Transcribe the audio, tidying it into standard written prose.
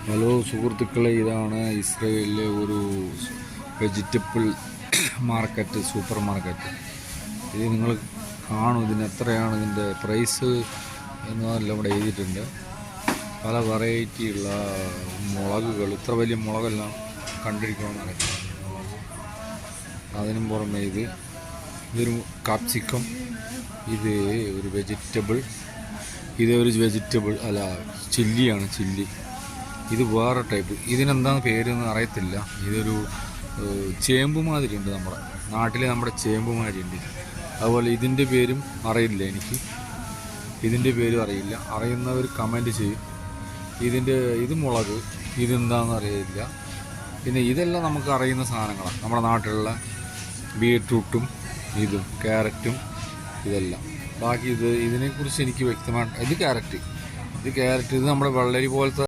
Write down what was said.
Hello സുഹൃത്തുക്കളെ, ഇതാണ് ഇസ്രയേലിലെ ഒരു വെജിറ്റബിൾ മാർക്കറ്റ്, സൂപ്പർ മാർക്കറ്റ്. ഇത് നിങ്ങൾ കാണും. ഇതിന് എത്രയാണ് ഇതിൻ്റെ പ്രൈസ് എന്നതെല്ലാം ഇവിടെ എഴുതിയിട്ടുണ്ട്. പല വെറൈറ്റിയുള്ള മുളകുകൾ, ഇത്ര വലിയ മുളകെല്ലാം കണ്ടിരിക്കണമെന്ന് അറിയാം. അതിനും പുറമെ ഇതൊരു കാപ്സിക്കം, ഇത് ഒരു വെജിറ്റബിൾ അല്ല, ചില്ലിയാണ്. ചില്ലി ഇത് വേറെ ടൈപ്പ്. ഇതിനെന്താണ് പേരെന്ന് അറിയത്തില്ല. ഇതൊരു ചേമ്പ് മാതിരി ഉണ്ട്, നമ്മുടെ ചേമ്പ് മാതിരി ഉണ്ട്. അതുപോലെ ഇതിൻ്റെ പേരും അറിയില്ല, ഇതിൻ്റെ പേരും അറിയില്ല. അറിയുന്നവർ കമൻറ്റ് ചെയ്യും. ഇത് മുളക്, ഇതെന്താണെന്ന് അറിയില്ല. പിന്നെ ഇതെല്ലാം നമുക്ക് അറിയുന്ന സാധനങ്ങളാണ്, നമ്മുടെ നാട്ടിലുള്ള ബീട്രൂട്ടും ക്യാരറ്റും ഇതെല്ലാം. ബാക്കി ഇതിനെക്കുറിച്ച് എനിക്ക് വ്യക്തമായിട്ട്, ഇത് ക്യാരറ്റ്, ഇത് നമ്മുടെ വെള്ളരി പോലത്തെ